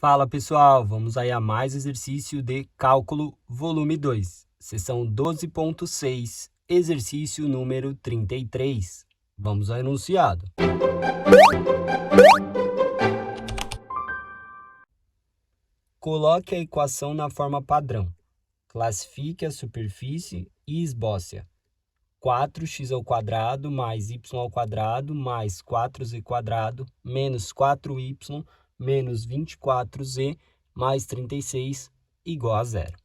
Fala pessoal, vamos aí a mais exercício de cálculo volume 2, seção 12.6, exercício número 33. Vamos ao enunciado. Coloque a equação na forma padrão. Classifique a superfície e esboce-a. 4x² mais y² mais 4z² menos 4y menos 24z mais 36 igual a zero.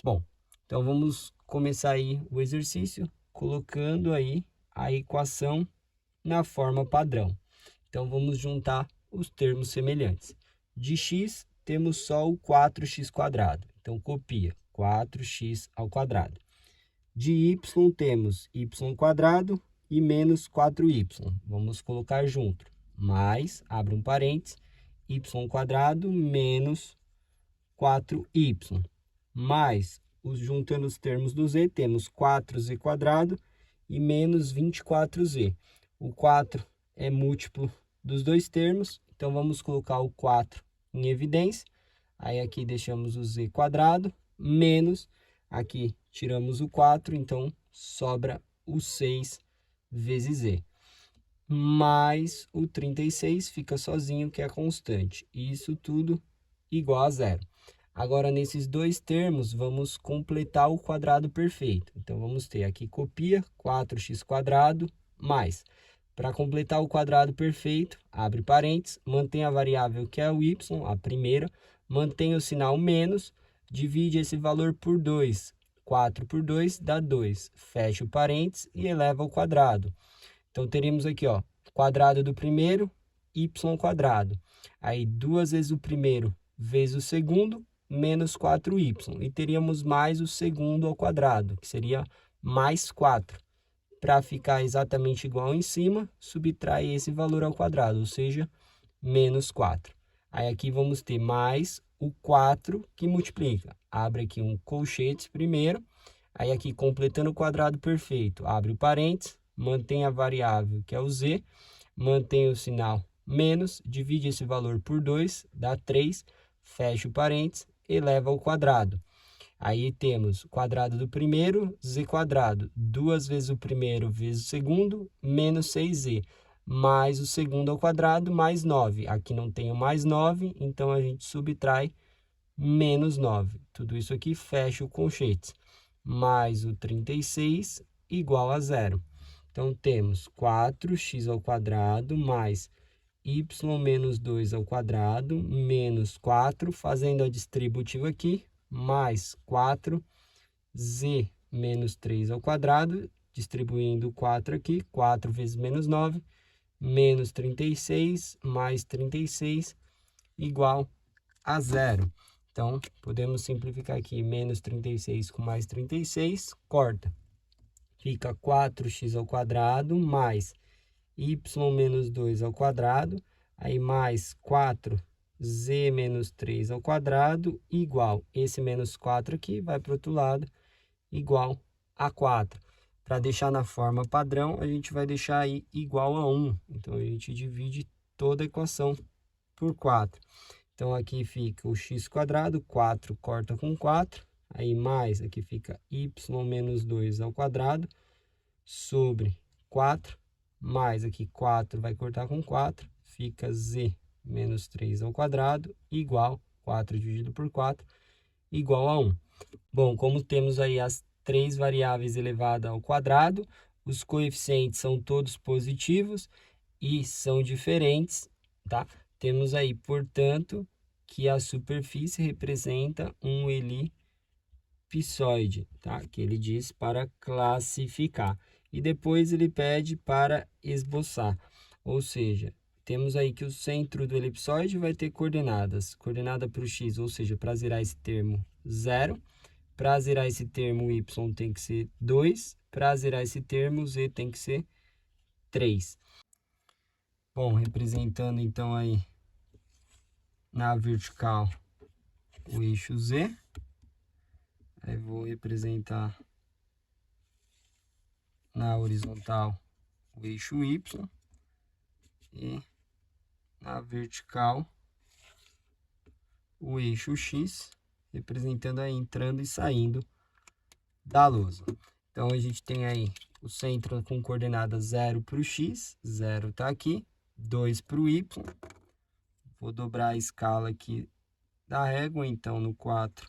Bom, então vamos começar aí o exercício colocando aí a equação na forma padrão. Então vamos juntar os termos semelhantes. De x temos só o 4x². Então copia 4x². De y temos y² e menos 4y. Vamos colocar junto. Mais, abre um parênteses, y² menos 4y. Mais, juntando os termos do z, temos 4z² e menos 24z. O 4 é múltiplo dos dois termos, então vamos colocar o 4 em evidência. Aí aqui deixamos o z², menos, aqui tiramos o 4, então sobra o 6 vezes z. Mais o 36 fica sozinho, que é constante. Isso tudo igual a zero. Agora, nesses dois termos, vamos completar o quadrado perfeito. Então, vamos ter aqui, copia 4x² mais. Para completar o quadrado perfeito, abre parênteses, mantém a variável que é o y, a primeira, mantém o sinal menos, divide esse valor por 2. 4 por 2 dá 2. Fecha o parênteses e eleva ao quadrado. Então, teremos aqui, ó, quadrado do primeiro, y². Aí, 2 vezes o primeiro vezes o segundo, menos 4y. E teríamos mais o segundo ao quadrado, que seria mais 4. Para ficar exatamente igual em cima, subtrai esse valor ao quadrado, ou seja, menos 4. Aí aqui vamos ter mais o 4 que multiplica. Abre aqui um colchete primeiro. Aí aqui, completando o quadrado perfeito, abre o parênteses, mantém a variável que é o z, mantém o sinal menos, divide esse valor por 2, dá 3, fecha o parênteses, eleva ao quadrado. Aí temos o quadrado do primeiro, z², 2 vezes o primeiro vezes o segundo, menos 6z, mais o segundo ao quadrado, mais 9. Aqui não tem o mais 9, então a gente subtrai menos 9. Tudo isso aqui fecha o colchete. Mais o 36 igual a zero. Então, temos 4x² mais y menos 2 ao quadrado, menos 4, fazendo a distributiva aqui, mais 4z menos 3 ao quadrado, distribuindo 4 aqui, 4 vezes menos 9, menos 36, mais 36, igual a zero. Então, podemos simplificar aqui, menos 36 com mais 36, corta. Fica 4x² mais y menos 2 ao quadrado, aí mais 4z menos 3 ao quadrado, igual, esse menos 4 aqui vai para o outro lado, igual a 4. Para deixar na forma padrão, a gente vai deixar aí igual a 1. Então, a gente divide toda a equação por 4. Então, aqui fica o x², 4 corta com 4, aí mais, aqui fica y menos 2 ao quadrado, sobre 4, mais aqui 4 vai cortar com 4, fica z menos 3 ao quadrado, igual, 4 dividido por 4, igual a 1. Bom, como temos aí as três variáveis elevadas ao quadrado, os coeficientes são todos positivos e são diferentes, tá? Temos aí, portanto, que a superfície representa um elipsoide, tá? Que ele diz para classificar. E depois ele pede para esboçar. Ou seja, temos aí que o centro do elipsoide vai ter coordenadas. Coordenada para o x, ou seja, para zerar esse termo, 0. Para zerar esse termo, y tem que ser 2. Para zerar esse termo, z tem que ser 3. Bom, representando então aí na vertical o eixo z. Aí vou representar na horizontal o eixo y. E na vertical o eixo X, representando aí entrando e saindo da lousa. Então, a gente tem aí o centro com coordenada 0 para o X, 0 está aqui, 2 para o Y. Vou dobrar a escala aqui da régua, então no 4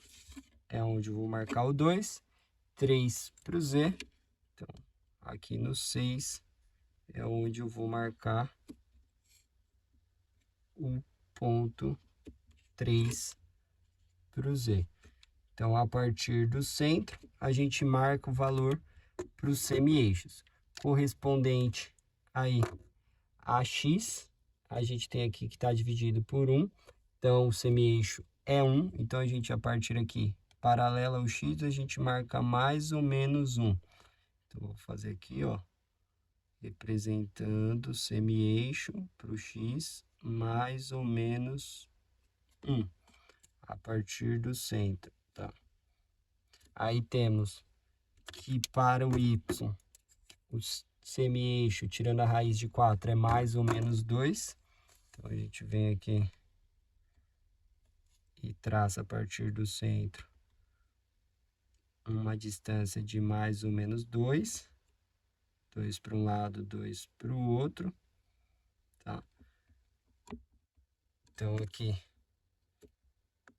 é onde eu vou marcar o 2, 3 para o Z. Então, aqui no 6 é onde eu vou marcar o ponto 3 para o Z. Então, a partir do centro, a gente marca o valor para os semi-eixos. Correspondente aí a X, a gente tem aqui que está dividido por 1. Então, o semi-eixo é 1. Então, a gente, a partir aqui, paralela ao X, a gente marca mais ou menos 1. Então, vou fazer aqui, ó, representando o semi-eixo para o X, mais ou menos 1. A partir do centro, tá? Aí temos que para o Y, o semi-eixo, tirando a raiz de 4, é mais ou menos 2. Então, a gente vem aqui e traça a partir do centro uma distância de mais ou menos 2. 2 para um lado, 2 para o outro, tá? Então, aqui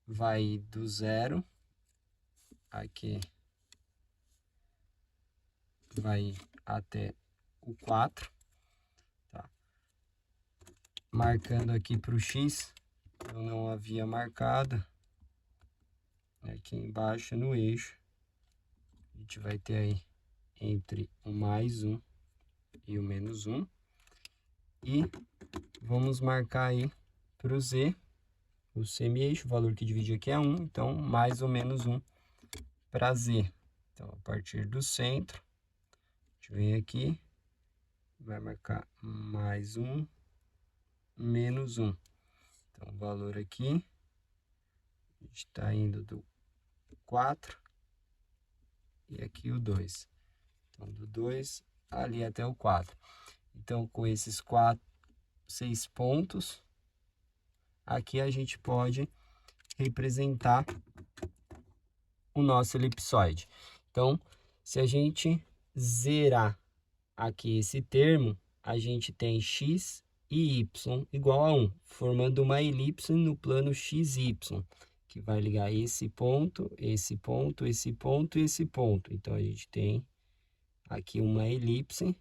vai do 0, aqui vai até o 4, tá? Marcando aqui para o X, eu não havia marcado, aqui embaixo no eixo, a gente vai ter aí entre o mais 1 e o menos 1, e vamos marcar aí para o Z, o semi-eixo, o valor que divide aqui é 1, então mais ou menos 1 para Z. Então, a partir do centro, a gente vem aqui, vai marcar mais 1, menos 1. Então, o valor aqui, a gente está indo do 4 e aqui o 2. Então, do 2 ali até o 4. Então, com esses 6 pontos, aqui a gente pode representar o nosso elipsoide. Então, se a gente zerar aqui esse termo, a gente tem x e y igual a 1, formando uma elipse no plano XY, que vai ligar esse ponto, esse ponto, esse ponto e esse ponto. Então, a gente tem aqui uma elipse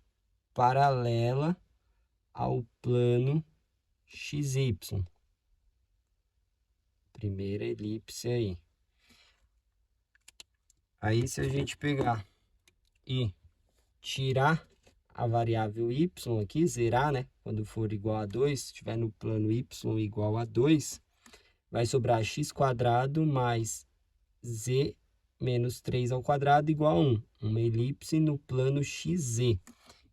paralela ao plano XY. Primeira elipse aí. Aí, se a gente pegar e tirar a variável y aqui, zerar, né? Quando for igual a 2, se estiver no plano y igual a 2, vai sobrar x² mais z menos 3 ao quadrado igual a 1. Uma elipse no plano XZ,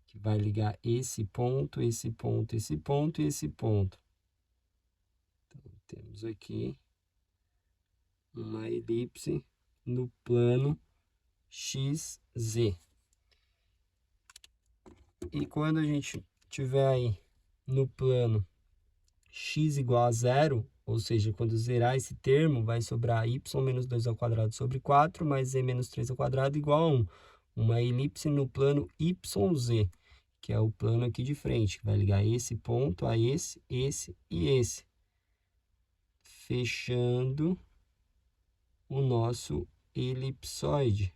que vai ligar esse ponto, esse ponto, esse ponto e esse ponto. Então, temos aqui uma elipse no plano XZ. E quando a gente tiver aí no plano x igual a 0, ou seja, quando zerar esse termo, vai sobrar y menos 2 ao quadrado sobre 4, mais z menos 3 ao quadrado igual a 1. Uma elipse no plano YZ, que é o plano aqui de frente, que vai ligar esse ponto a esse e esse. Fechando o nosso elipsoide.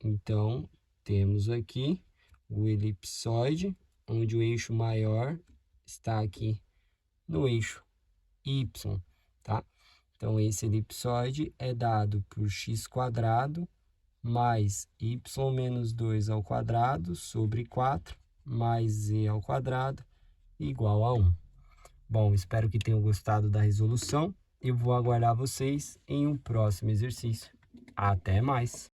Então, temos aqui o elipsoide, onde o eixo maior está aqui no eixo y, tá? Então, esse elipsoide é dado por x² mais y menos 2 ao quadrado sobre 4 mais z ao quadrado igual a 1. Bom, espero que tenham gostado da resolução. Eu vou aguardar vocês em um próximo exercício. Até mais!